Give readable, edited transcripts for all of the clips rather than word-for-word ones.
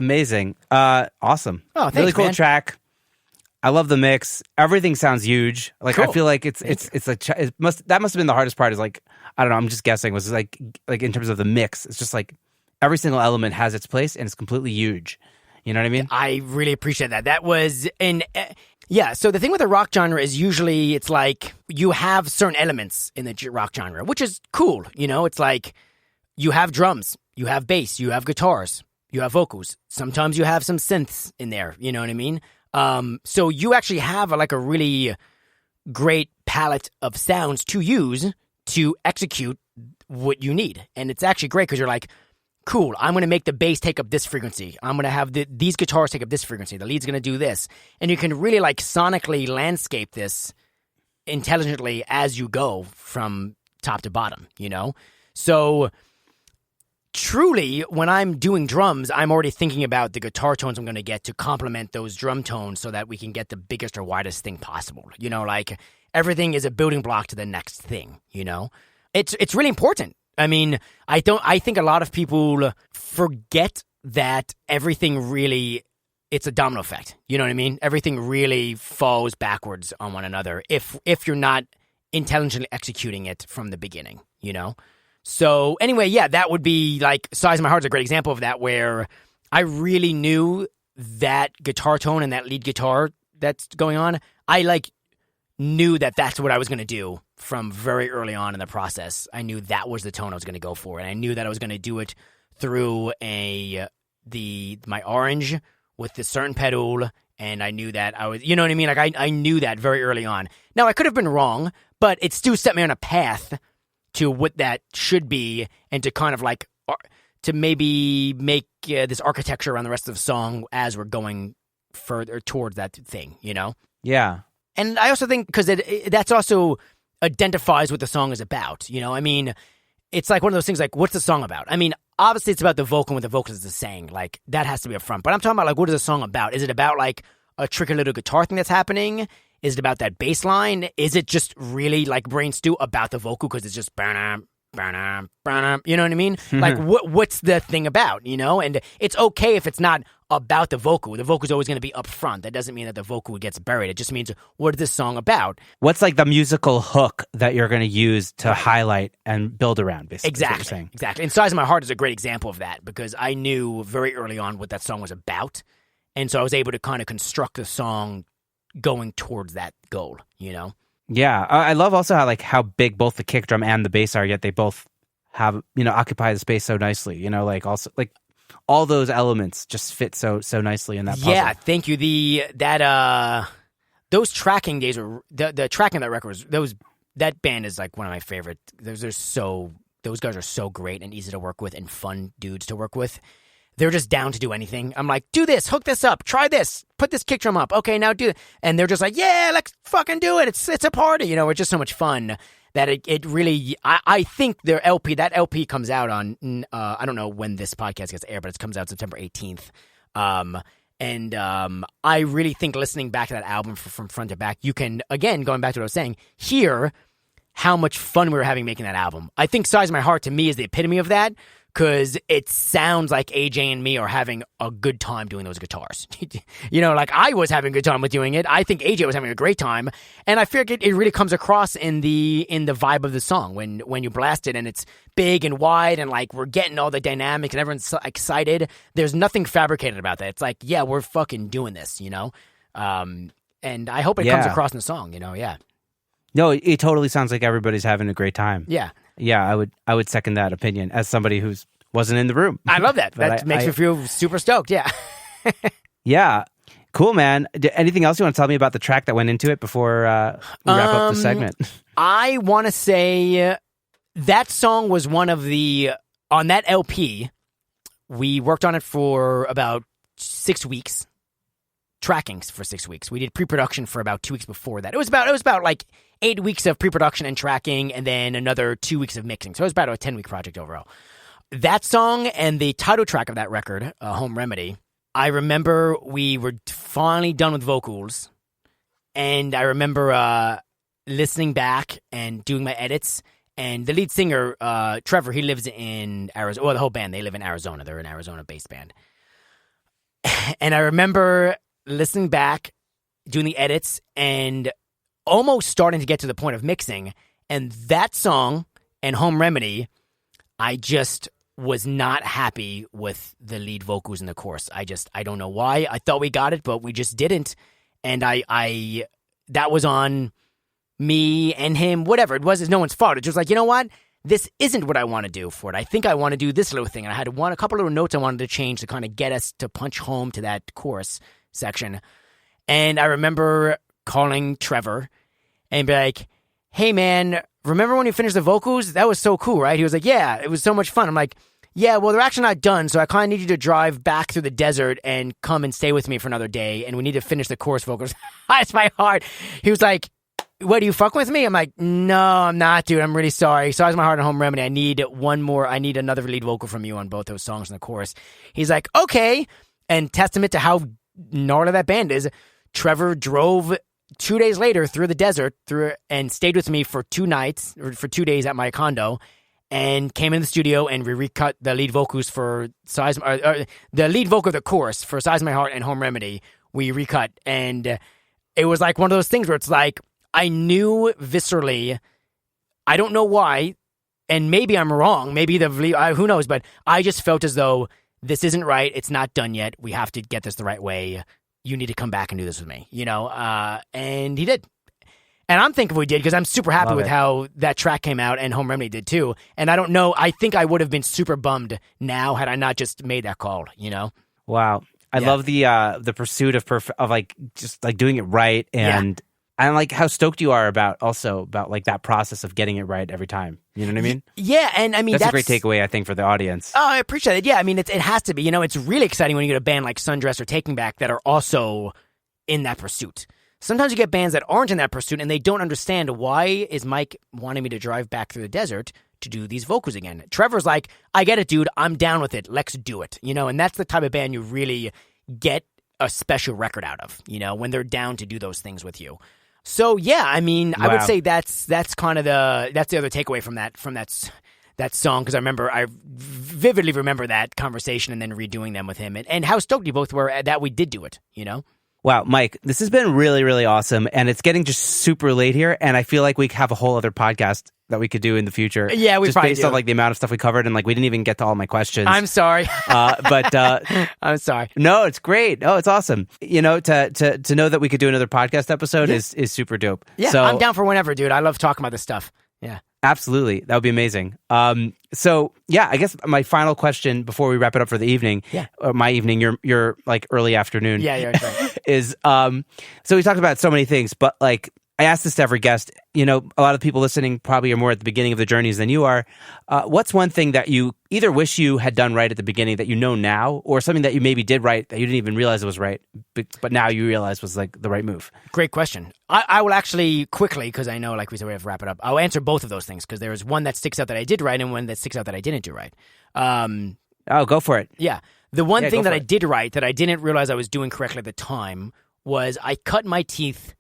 Amazing. Awesome. Oh, thanks, really cool man. track. I love the mix. Everything sounds huge. Like Cool. I feel like that must have been the hardest part. Is like, I don't know. I'm just guessing. Was like in terms of the mix. It's just like every single element has its place and it's completely huge. You know what I mean? I really appreciate that. That was yeah. So the thing with the rock genre is usually it's like you have certain elements in the rock genre, which is cool. You know, it's like you have drums, you have bass, you have guitars, you have vocals. Sometimes you have some synths in there. You know what I mean? So you actually have a really great palette of sounds to use to execute what you need. And it's actually great because you're like, cool, I'm going to make the bass take up this frequency. I'm going to have these guitars take up this frequency. The lead's going to do this. And you can really sonically landscape this intelligently as you go from top to bottom, you know? So truly, when I'm doing drums, I'm already thinking about the guitar tones I'm going to get to complement those drum tones so that we can get the biggest or widest thing possible. You know, everything is a building block to the next thing, you know? It's really important. I mean, I think a lot of people forget that everything really, it's a domino effect. You know what I mean? Everything really falls backwards on one another if you're not intelligently executing it from the beginning, you know? So anyway, yeah, that would be Size of My Heart is a great example of that, where I really knew that guitar tone and that lead guitar that's going on. I knew that that's what I was going to do from very early on in the process. I knew that was the tone I was going to go for, and I knew that I was going to do it through my orange with the certain pedal, and I knew that I was, you know what I mean? I knew that very early on. Now, I could have been wrong, but it still set me on a path to what that should be, and to kind of to maybe make this architecture around the rest of the song as we're going further towards that thing, you know? Yeah. And I also think because that's also identifies what the song is about, you know? I mean, it's one of those things what's the song about? I mean, obviously it's about the vocal and what the vocalist is saying. That has to be up front. But I'm talking about what is the song about? Is it about a tricky little guitar thing that's happening? Is it about that bass line? Is it just really Brain Stew about the vocal because it's just bam, bam, bam, you know what I mean? What's the thing about, you know? And it's okay if it's not about the vocal. The vocal's always going to be up front. That doesn't mean that the vocal gets buried. It just means, what is this song about? What's the musical hook that you're going to use to highlight and build around, basically? Exactly. And Size of My Heart is a great example of that, because I knew very early on what that song was about. And so I was able to kind of construct the song going towards that goal, you know? Yeah. I love also how big both the kick drum and the bass are, yet they both have, occupy the space so nicely, also all those elements just fit so nicely in that puzzle. Yeah, thank you. Those tracking days were the tracking of that record was that band is one of my favorite. Those guys are so great and easy to work with and fun dudes to work with. They're just down to do anything. I'm like, do this, hook this up, try this, put this kick drum up. Okay, now do it. And they're just like, yeah, let's fucking do it. It's a party, It's just so much fun that it really. I think that LP comes out on. I don't know when this podcast gets aired, but it comes out September 18th. I really think listening back to that album from front to back, you can, again, going back to what I was saying, hear how much fun we were having making that album. I think Size of My Heart, to me, is the epitome of that, because it sounds like AJ and me are having a good time doing those guitars. I was having a good time with doing it. I think AJ was having a great time, and I feel like it really comes across in the vibe of the song when you blast it, and it's big and wide, and we're getting all the dynamics, and everyone's so excited. There's nothing fabricated about that. It's yeah, we're fucking doing this, and I hope it comes across in the song, yeah. No, it totally sounds like everybody's having a great time. Yeah. Yeah, I would second that opinion as somebody who wasn't in the room. I love that. That makes me feel super stoked, yeah. Yeah. Cool, man. Anything else you want to tell me about the track that went into it before we wrap up the segment? I want to say that song was one of on that LP, we worked on it for about 6 weeks. Tracking for 6 weeks. We did pre-production for about 2 weeks before that. It was about 8 weeks of pre-production and tracking, and then another 2 weeks of mixing. So it was about a 10-week project overall. That song and the title track of that record, Home Remedy, I remember we were finally done with vocals, and I remember listening back and doing my edits, and the lead singer, Trevor, he lives in Arizona. Well, the whole band, they live in Arizona. They're an Arizona-based band. And I remember listening back, doing the edits, and almost starting to get to the point of mixing. And that song and Home Remedy, I just was not happy with the lead vocals in the chorus. I don't know why. I thought we got it, but we just didn't. And that was on me and him, whatever. It was, it's no one's fault. It was like, you know what? This isn't what I want to do for it. I think I want to do this little thing. And I had a couple little notes I wanted to change to kind of get us to punch home to that chorus section. And I remember calling Trevor and be like, hey, man, remember when you finished the vocals? That was so cool, right? He was like, yeah, it was so much fun. I'm like, yeah, well, they're actually not done, so I kind of need you to drive back through the desert and come and stay with me for another day, and we need to finish the chorus vocals. It's my heart. He was like, what, are you fucking with me? I'm like, no, I'm not, dude. I'm really sorry. Size my heart and Home Remedy. I need another lead vocal from you on both those songs in the chorus. He's like, okay. And testament to how gnarly that band is, Trevor drove 2 days later through the desert and stayed with me for 2 nights, or for 2 days at my condo, and came in the studio and we recut the lead vocals for the lead vocal of the chorus for Size My Heart and Home Remedy. We recut. And it was like one of those things where it's like, I knew viscerally, I don't know why, and maybe I'm wrong, maybe who knows, but I just felt as though this isn't right, it's not done yet, we have to get this the right way, you need to come back and do this with me, and he did. And I'm thinking we did, because I'm super happy with how that track came out, and Home Remedy did too, and I don't know, I think I would have been super bummed now had I not just made that call, Wow. I love the pursuit of like, just like doing it right, and... Yeah. And like how stoked you are about like that process of getting it right every time. You know what I mean? Yeah, and I mean that's a great takeaway, I think, for the audience. Oh, I appreciate it. Yeah, I mean it has to be. It's really exciting when you get a band like Sundress or Taking Back that are also in that pursuit. Sometimes you get bands that aren't in that pursuit and they don't understand, why is Mike wanting me to drive back through the desert to do these vocals again? Trevor's like, I get it, dude. I'm down with it. Let's do it. And that's the type of band you really get a special record out of. When they're down to do those things with you. So yeah, I mean, wow. I would say that's kind of that's the other takeaway from that song, because I vividly remember that conversation and then redoing them with him, and how stoked you both were that we did do it. Wow, Mike, this has been really, really awesome, and it's getting just super late here, and I feel like we have a whole other podcast that we could do in the future. Yeah, we just probably based do. on like the amount of stuff we covered, and like we didn't even get to all my questions. I'm sorry, but I'm sorry. No, it's great. Oh, it's awesome. To know that we could do another podcast episode is super dope. Yeah, so, I'm down for whenever, dude. I love talking about this stuff. Yeah. Absolutely. That would be amazing. So yeah, I guess my final question before we wrap it up for the evening, or my evening, your like early afternoon. Yeah, you're right. Is, so we talked about so many things, but like, I asked this to every guest, a lot of people listening probably are more at the beginning of the journeys than you are. What's one thing that you either wish you had done right at the beginning that you know now, or something that you maybe did right that you didn't even realize it was right, but now you realize was like the right move? Great question. I will actually quickly, because I know, like we said, we have to wrap it up. I'll answer both of those things, because there's one that sticks out that I did right and one that sticks out that I didn't do right. Go for it. Yeah. The one thing that I did right that I didn't realize I was doing correctly at the time was I cut my teeth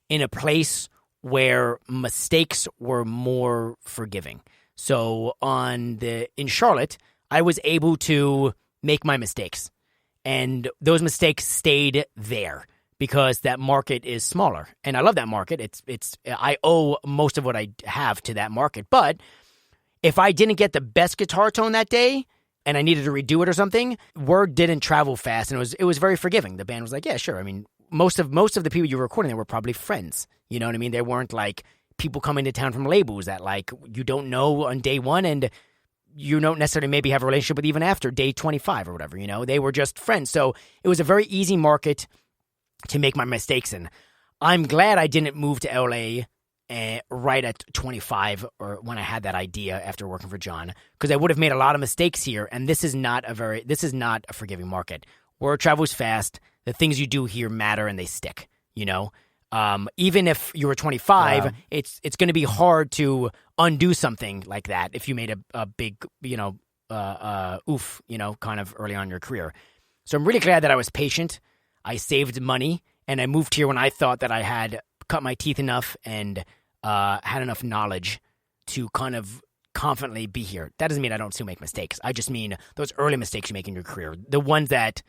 in a place where mistakes were more forgiving. So in Charlotte, I was able to make my mistakes, and those mistakes stayed there because that market is smaller, and I love that market. I owe most of what I have to that market. But if I didn't get the best guitar tone that day and I needed to redo it or something, word didn't travel fast, and it was very forgiving. The band was like, yeah, sure. I mean, most of the people you were recording there were probably friends. You know what I mean? They weren't like people coming to town from labels that like you don't know on day one and you don't necessarily maybe have a relationship with even after day 25 or whatever. They were just friends. So it was a very easy market to make my mistakes in. I'm glad I didn't move to LA right at 25 or when I had that idea after working for John, because I would have made a lot of mistakes here. And this is not a forgiving market. Word travels fast. The things you do here matter and they stick, even if you were 25, wow. It's going to be hard to undo something like that if you made a big, oof, kind of early on in your career. So I'm really glad that I was patient. I saved money and I moved here when I thought that I had cut my teeth enough and had enough knowledge to kind of confidently be here. That doesn't mean I don't still make mistakes. I just mean those early mistakes you make in your career, the ones that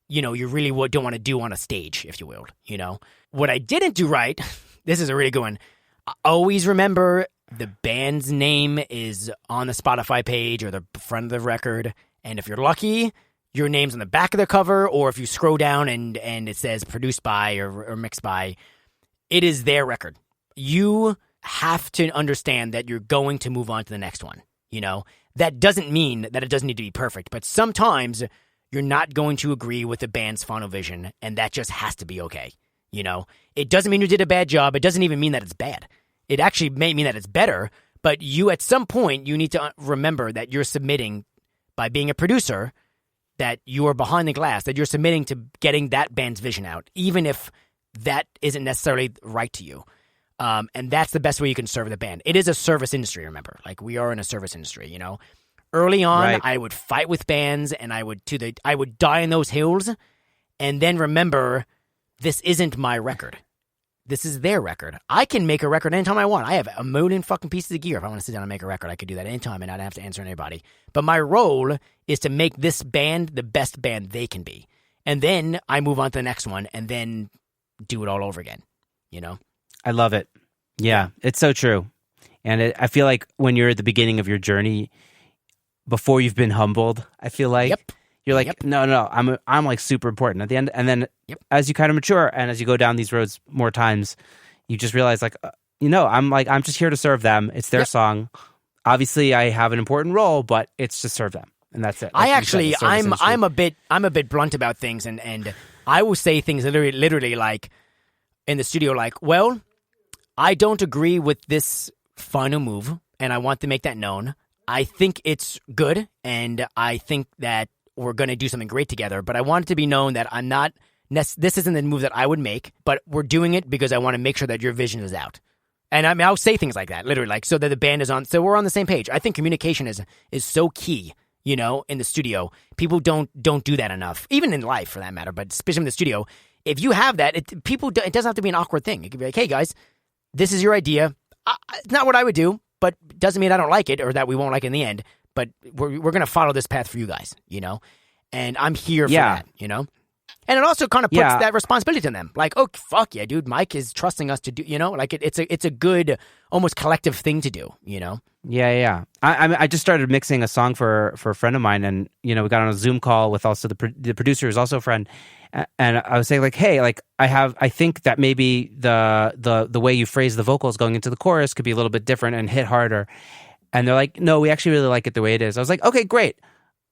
you really don't want to do on a stage, if you will, What I didn't do right, this is a really good one. Always remember the band's name is on the Spotify page or the front of the record. And if you're lucky, your name's on the back of the cover, or if you scroll down and it says produced by or mixed by, it is their record. You have to understand that you're going to move on to the next one. That doesn't mean that it doesn't need to be perfect, but sometimes you're not going to agree with the band's final vision, and that just has to be okay. It doesn't mean you did a bad job. It doesn't even mean that it's bad. It actually may mean that it's better, but you, at some point, you need to remember that you're submitting, by being a producer, that you are behind the glass, that you're submitting to getting that band's vision out, even if that isn't necessarily right to you. And that's the best way you can serve the band. It is a service industry, remember. Like, we are in a service industry, Early on, right. I would fight with bands, and I would die in those hills, and then remember, this isn't my record. This is their record. I can make a record anytime I want. I have a million fucking pieces of gear. If I want to sit down and make a record, I could do that anytime and not have to answer anybody. But my role is to make this band the best band they can be. And then I move on to the next one and then do it all over again, I love it. Yeah, it's so true. And I feel like when you're at the beginning of your journey, before you've been humbled, I feel like... Yep. You're like, no, I'm like super important at the end. And then as you kind of mature and as you go down these roads more times, you just realize like, I'm just here to serve them. It's their song. Obviously I have an important role, but it's to serve them. And that's it. Like I'm a bit blunt about things. And I will say things literally like in the studio, like, well, I don't agree with this final move and I want to make that known. I think it's good. And I think that we're going to do something great together, but I want it to be known that I'm not, this isn't the move that I would make, but we're doing it because I want to make sure that your vision is out. And I'll say things like that, literally, like, so that the band is on, so we're on the same page. I think communication is so key, in the studio. People don't do that enough, even in life for that matter, but especially in the studio. If you have that, it doesn't have to be an awkward thing. It could be like, hey guys, this is your idea. It's not what I would do, but doesn't mean I don't like it or that we won't like it in the end. But we're going to follow this path for you guys, and I'm here for that, And it also kind of puts that responsibility on them. Like, oh, fuck yeah, dude, Mike is trusting us to do, like it's a good, almost collective thing to do, Yeah. I just started mixing a song for a friend of mine, and, we got on a Zoom call with also the producer who's also a friend. And I was saying like, hey, like I think that maybe the way you phrase the vocals going into the chorus could be a little bit different and hit harder. And they're like, no, we actually really like it the way it is. I was like, okay, great.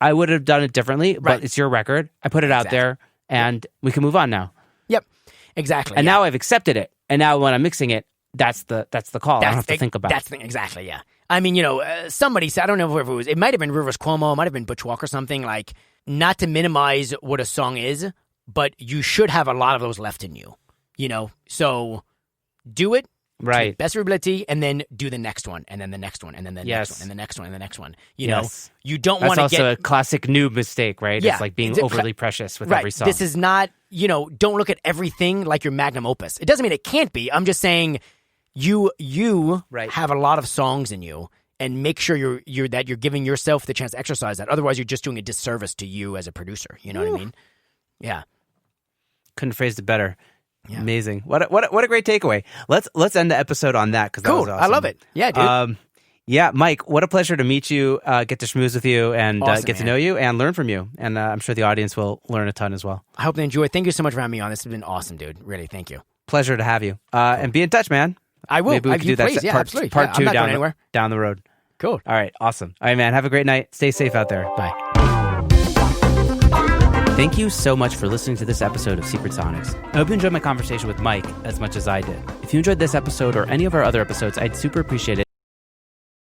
I would have done it differently, but it's your record. I put it out there, and we can move on now. Yep, exactly. And now I've accepted it. And now when I'm mixing it, that's the call. I don't have to think about it. Exactly, yeah. I mean, somebody said, I don't know whoever it was. It might have been Rivers Cuomo. It might have been Butch Walker or something. Like, not to minimize what a song is, but you should have a lot of those left in you. So do it. Right. Best of your ability, and then do the next one, and then the next one, and then the next one, and the next one, and the next one. You don't want to get... That's also a classic noob mistake, right? Yeah. It's like being overly precious with every song. This is not, don't look at everything like your magnum opus. It doesn't mean it can't be. I'm just saying you have a lot of songs in you, and make sure you're giving yourself the chance to exercise that. Otherwise, you're just doing a disservice to you as a producer. You know what I mean? Yeah. Couldn't have phrased it better. Yeah. Amazing. What a great takeaway. Let's end the episode on that because cool. That was awesome. I love it. Yeah, dude. Yeah, Mike, what a pleasure to meet you, get to schmooze with you, and get to know you and learn from you. And I'm sure the audience will learn a ton as well. I hope they enjoy it. Thank you so much for having me on. This has been awesome, dude. Really, thank you. Pleasure to have you. And be in touch, man. I will. Maybe we can do that absolutely. part two down the road. Cool. All right, awesome. All right, man, have a great night. Stay safe out there. Bye. Thank you so much for listening to this episode of Secret Sonics. I hope you enjoyed my conversation with Mike as much as I did. If you enjoyed this episode or any of our other episodes, I'd super appreciate it